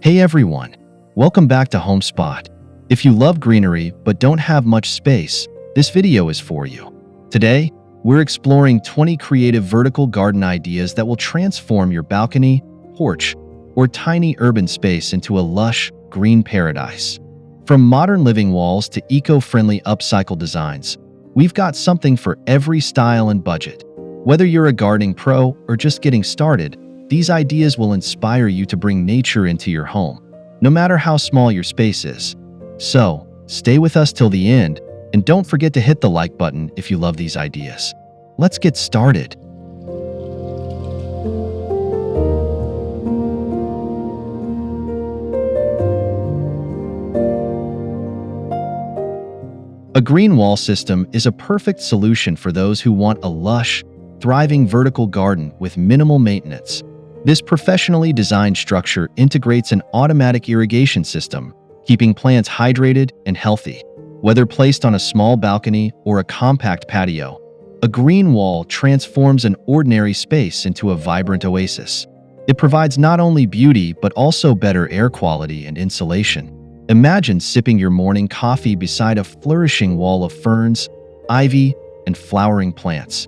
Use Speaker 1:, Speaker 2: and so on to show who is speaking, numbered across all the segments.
Speaker 1: Hey everyone, welcome back to HomeSpot. If you love greenery but don't have much space, this video is for you. Today, we're exploring 20 creative vertical garden ideas that will transform your balcony, porch, or tiny urban space into a lush, green paradise. From modern living walls to eco-friendly upcycled designs, we've got something for every style and budget. Whether you're a gardening pro or just getting started, these ideas will inspire you to bring nature into your home, no matter how small your space is. So, stay with us till the end, and don't forget to hit the like button if you love these ideas. Let's get started. A green wall system is a perfect solution for those who want a lush, thriving vertical garden with minimal maintenance. This professionally designed structure integrates an automatic irrigation system, keeping plants hydrated and healthy. Whether placed on a small balcony or a compact patio, a green wall transforms an ordinary space into a vibrant oasis. It provides not only beauty but also better air quality and insulation. Imagine sipping your morning coffee beside a flourishing wall of ferns, ivy, and flowering plants.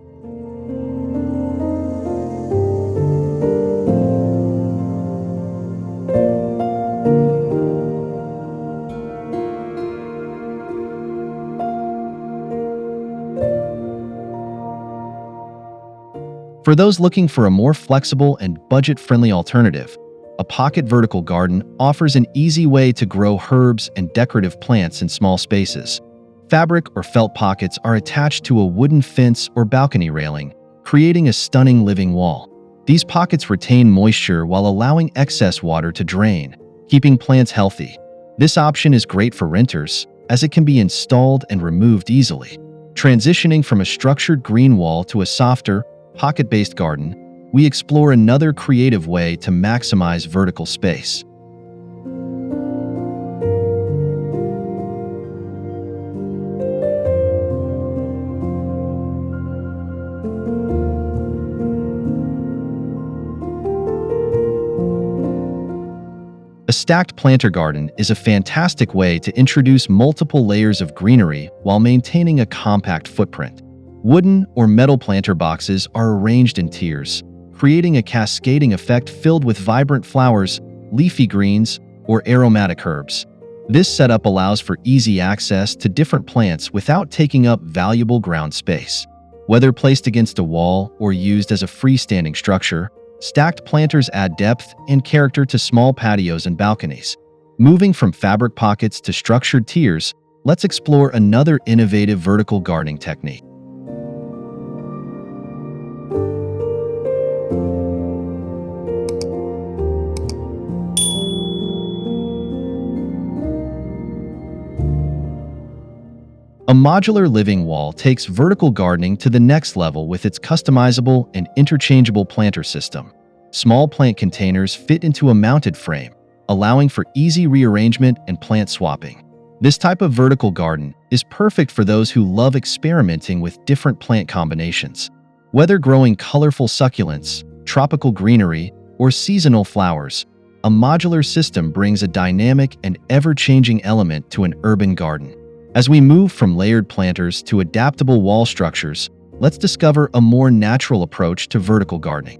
Speaker 1: For those looking for a more flexible and budget-friendly alternative, a pocket vertical garden offers an easy way to grow herbs and decorative plants in small spaces. Fabric or felt pockets are attached to a wooden fence or balcony railing, creating a stunning living wall. These pockets retain moisture while allowing excess water to drain, keeping plants healthy. This option is great for renters, as it can be installed and removed easily. Transitioning from a structured green wall to a softer, pocket-based garden, we explore another creative way to maximize vertical space. A stacked planter garden is a fantastic way to introduce multiple layers of greenery while maintaining a compact footprint. Wooden or metal planter boxes are arranged in tiers, creating a cascading effect filled with vibrant flowers, leafy greens, or aromatic herbs. This setup allows for easy access to different plants without taking up valuable ground space. Whether placed against a wall or used as a freestanding structure, stacked planters add depth and character to small patios and balconies. Moving from fabric pockets to structured tiers, let's explore another innovative vertical gardening technique. A modular living wall takes vertical gardening to the next level with its customizable and interchangeable planter system. Small plant containers fit into a mounted frame, allowing for easy rearrangement and plant swapping. This type of vertical garden is perfect for those who love experimenting with different plant combinations. Whether growing colorful succulents, tropical greenery, or seasonal flowers, a modular system brings a dynamic and ever-changing element to an urban garden. As we move from layered planters to adaptable wall structures, let's discover a more natural approach to vertical gardening.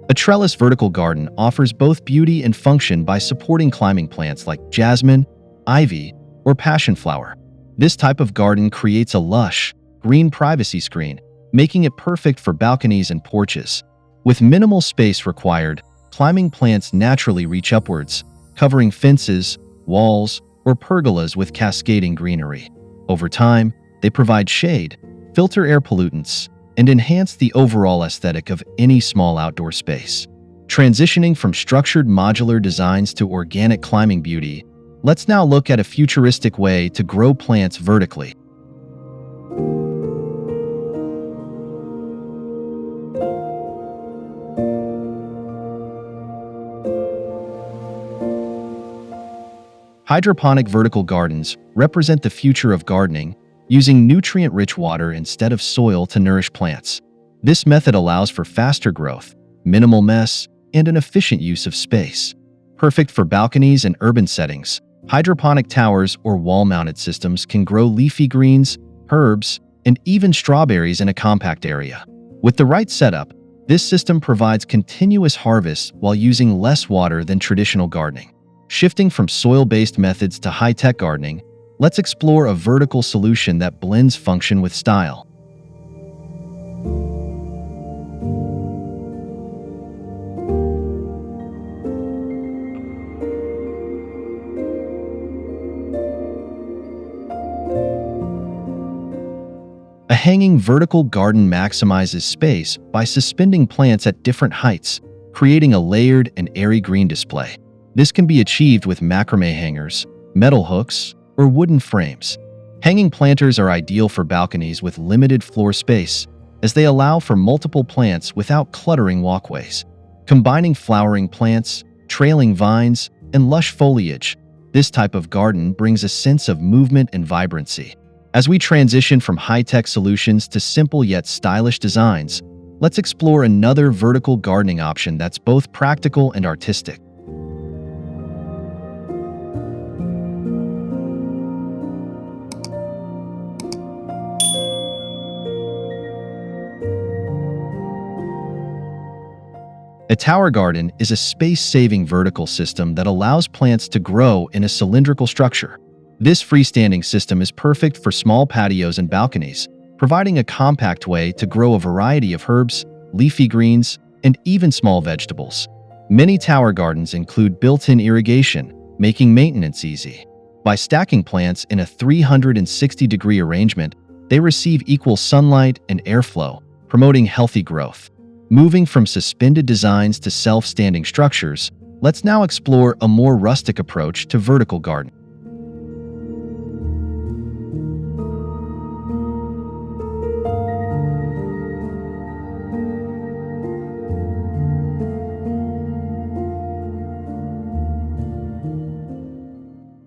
Speaker 1: A trellis vertical garden offers both beauty and function by supporting climbing plants like jasmine, ivy, or passion flower. This type of garden creates a lush, green privacy screen, making it perfect for balconies and porches. With minimal space required, climbing plants naturally reach upwards, covering fences, walls, or pergolas with cascading greenery. Over time, they provide shade, filter air pollutants, and enhance the overall aesthetic of any small outdoor space. Transitioning from structured modular designs to organic climbing beauty, let's now look at a futuristic way to grow plants vertically. Hydroponic vertical gardens represent the future of gardening, using nutrient-rich water instead of soil to nourish plants. This method allows for faster growth, minimal mess, and an efficient use of space. Perfect for balconies and urban settings, hydroponic towers or wall-mounted systems can grow leafy greens, herbs, and even strawberries in a compact area. With the right setup, this system provides continuous harvests while using less water than traditional gardening. Shifting from soil-based methods to high-tech gardening, let's explore a vertical solution that blends function with style. A hanging vertical garden maximizes space by suspending plants at different heights, creating a layered and airy green display. This can be achieved with macrame hangers, metal hooks, or wooden frames. Hanging planters are ideal for balconies with limited floor space, as they allow for multiple plants without cluttering walkways. Combining flowering plants, trailing vines, and lush foliage, this type of garden brings a sense of movement and vibrancy. As we transition from high-tech solutions to simple yet stylish designs, let's explore another vertical gardening option that's both practical and artistic. A tower garden is a space-saving vertical system that allows plants to grow in a cylindrical structure. This freestanding system is perfect for small patios and balconies, providing a compact way to grow a variety of herbs, leafy greens, and even small vegetables. Many tower gardens include built-in irrigation, making maintenance easy. By stacking plants in a 360-degree arrangement, they receive equal sunlight and airflow, promoting healthy growth. Moving from suspended designs to self-standing structures, let's now explore a more rustic approach to vertical gardening.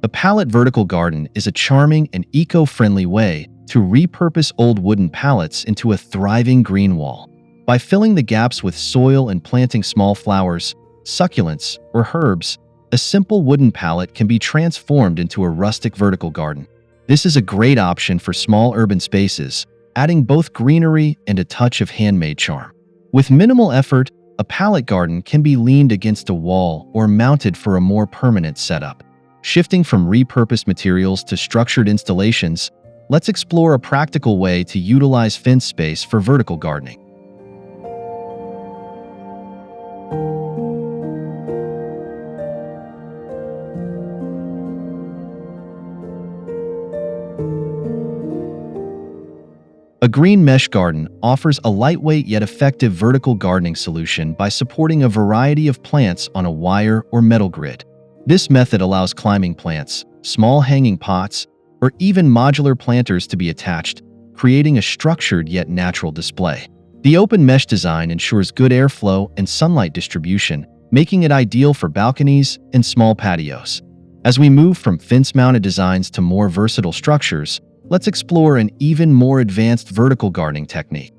Speaker 1: A pallet vertical garden is a charming and eco-friendly way to repurpose old wooden pallets into a thriving green wall. By filling the gaps with soil and planting small flowers, succulents, or herbs, a simple wooden pallet can be transformed into a rustic vertical garden. This is a great option for small urban spaces, adding both greenery and a touch of handmade charm. With minimal effort, a pallet garden can be leaned against a wall or mounted for a more permanent setup. Shifting from repurposed materials to structured installations, let's explore a practical way to utilize fence space for vertical gardening. A green mesh garden offers a lightweight yet effective vertical gardening solution by supporting a variety of plants on a wire or metal grid. This method allows climbing plants, small hanging pots, or even modular planters to be attached, creating a structured yet natural display. The open mesh design ensures good airflow and sunlight distribution, making it ideal for balconies and small patios. As we move from fence-mounted designs to more versatile structures, let's explore an even more advanced vertical gardening technique.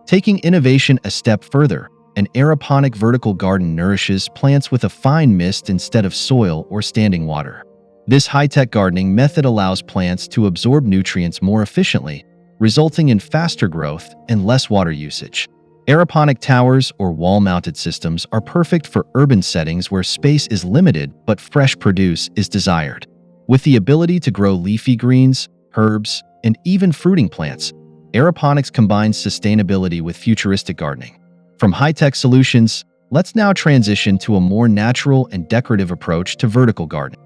Speaker 1: Taking innovation a step further, an aeroponic vertical garden nourishes plants with a fine mist instead of soil or standing water. This high-tech gardening method allows plants to absorb nutrients more efficiently, resulting in faster growth and less water usage. Aeroponic towers or wall-mounted systems are perfect for urban settings where space is limited but fresh produce is desired. With the ability to grow leafy greens, herbs, and even fruiting plants, Aeroponics combines sustainability with futuristic gardening. From high-tech solutions, let's now transition to a more natural and decorative approach to vertical gardening.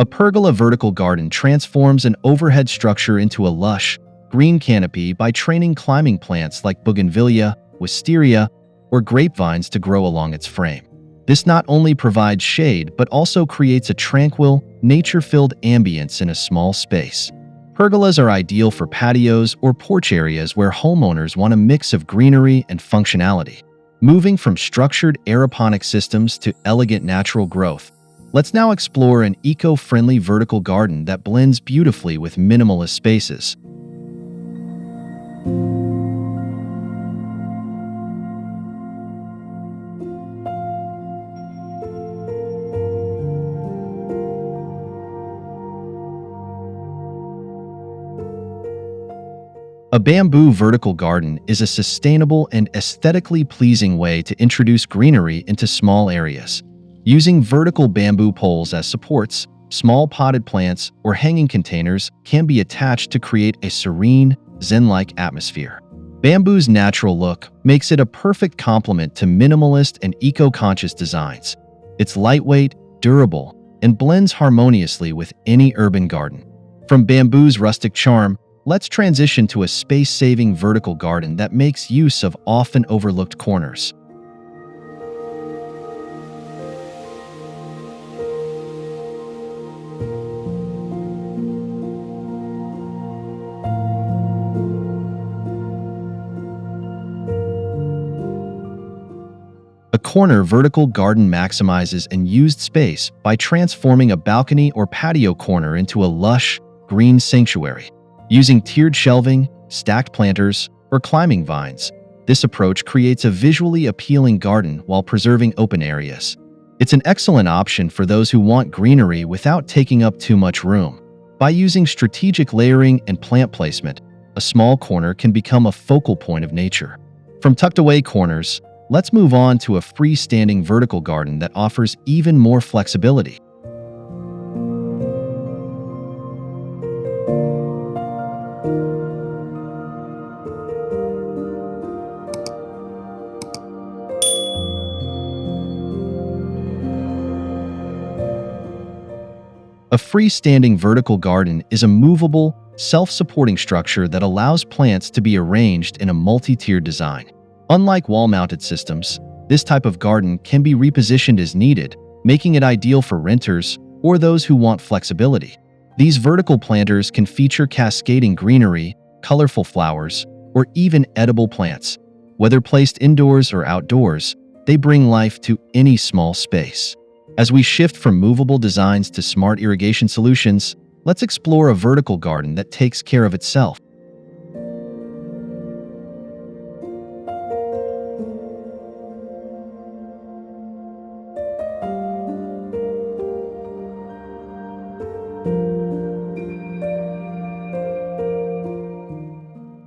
Speaker 1: A pergola vertical garden transforms an overhead structure into a lush, green canopy by training climbing plants like bougainvillea, wisteria, or grapevines to grow along its frame. This not only provides shade but also creates a tranquil, nature-filled ambience in a small space. Pergolas are ideal for patios or porch areas where homeowners want a mix of greenery and functionality. Moving from structured aeroponic systems to elegant natural growth, let's now explore an eco-friendly vertical garden that blends beautifully with minimalist spaces. A bamboo vertical garden is a sustainable and aesthetically pleasing way to introduce greenery into small areas. Using vertical bamboo poles as supports, small potted plants or hanging containers can be attached to create a serene, zen-like atmosphere. Bamboo's natural look makes it a perfect complement to minimalist and eco-conscious designs. It's lightweight, durable, and blends harmoniously with any urban garden. From bamboo's rustic charm, let's transition to a space-saving vertical garden that makes use of often overlooked corners. A corner vertical garden maximizes unused space by transforming a balcony or patio corner into a lush, green sanctuary. Using tiered shelving, stacked planters, or climbing vines, this approach creates a visually appealing garden while preserving open areas. It's an excellent option for those who want greenery without taking up too much room. By using strategic layering and plant placement, a small corner can become a focal point of nature. From tucked-away corners, let's move on to a freestanding vertical garden that offers even more flexibility. A freestanding vertical garden is a movable, self-supporting structure that allows plants to be arranged in a multi-tiered design. Unlike wall-mounted systems, this type of garden can be repositioned as needed, making it ideal for renters or those who want flexibility. These vertical planters can feature cascading greenery, colorful flowers, or even edible plants. Whether placed indoors or outdoors, they bring life to any small space. As we shift from movable designs to smart irrigation solutions, let's explore a vertical garden that takes care of itself.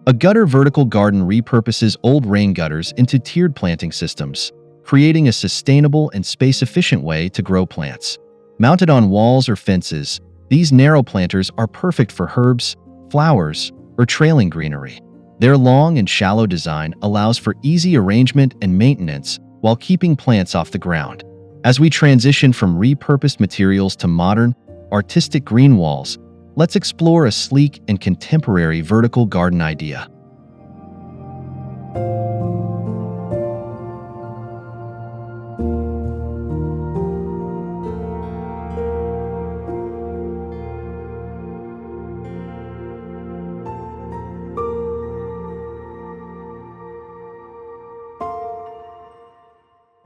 Speaker 1: A gutter vertical garden repurposes old rain gutters into tiered planting systems, creating a sustainable and space-efficient way to grow plants. Mounted on walls or fences, these narrow planters are perfect for herbs, flowers, or trailing greenery. Their long and shallow design allows for easy arrangement and maintenance while keeping plants off the ground. As we transition from repurposed materials to modern, artistic green walls, let's explore a sleek and contemporary vertical garden idea.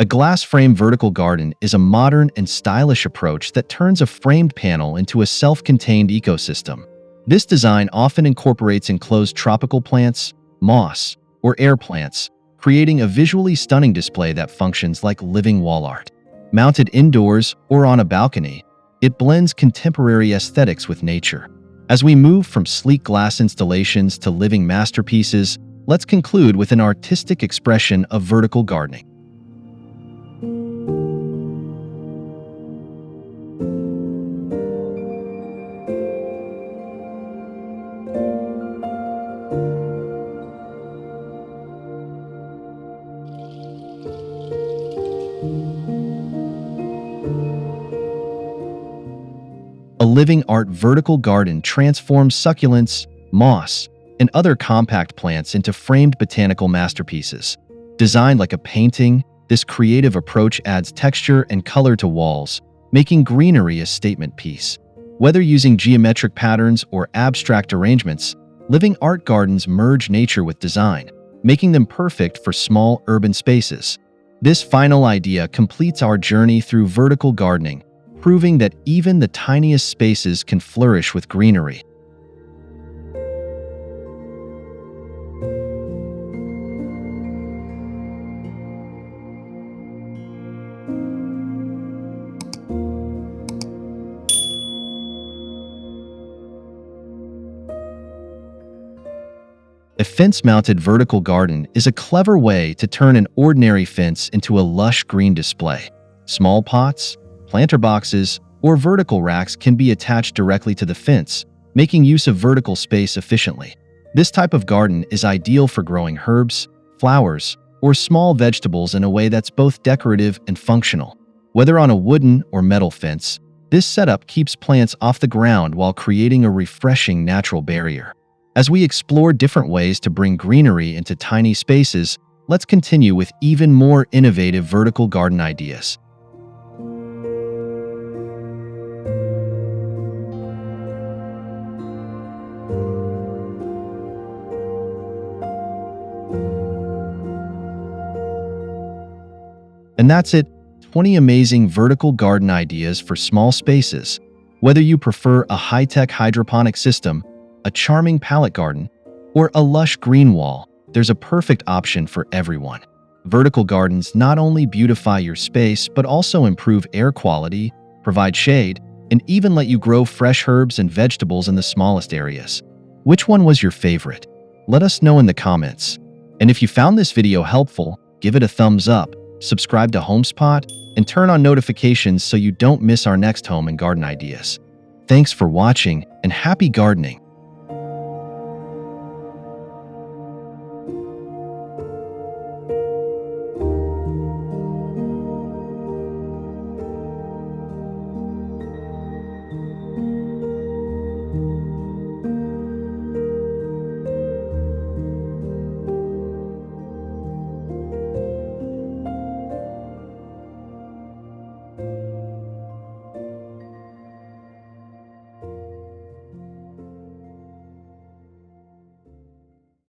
Speaker 1: A glass frame vertical garden is a modern and stylish approach that turns a framed panel into a self-contained ecosystem. This design often incorporates enclosed tropical plants, moss, or air plants, creating a visually stunning display that functions like living wall art. Mounted indoors or on a balcony, it blends contemporary aesthetics with nature. As we move from sleek glass installations to living masterpieces, let's conclude with an artistic expression of vertical gardening. A living art vertical garden transforms succulents, moss, and other compact plants into framed botanical masterpieces. Designed like a painting, this creative approach adds texture and color to walls, making greenery a statement piece. Whether using geometric patterns or abstract arrangements, living art gardens merge nature with design, making them perfect for small urban spaces. This final idea completes our journey through vertical gardening, proving that even the tiniest spaces can flourish with greenery. A fence-mounted vertical garden is a clever way to turn an ordinary fence into a lush green display. Small pots, planter boxes, or vertical racks can be attached directly to the fence, making use of vertical space efficiently. This type of garden is ideal for growing herbs, flowers, or small vegetables in a way that's both decorative and functional. Whether on a wooden or metal fence, this setup keeps plants off the ground while creating a refreshing natural barrier. As we explore different ways to bring greenery into tiny spaces, let's continue with even more innovative vertical garden ideas. And that's it, 20 amazing vertical garden ideas for small spaces. Whether you prefer a high-tech hydroponic system, a charming pallet garden, or a lush green wall, there's a perfect option for everyone. Vertical gardens not only beautify your space, but also improve air quality, provide shade, and even let you grow fresh herbs and vegetables in the smallest areas. Which one was your favorite? Let us know in the comments. And if you found this video helpful, give it a thumbs up, subscribe to HomeSpot, and turn on notifications so you don't miss our next home and garden ideas. Thanks for watching, and happy gardening!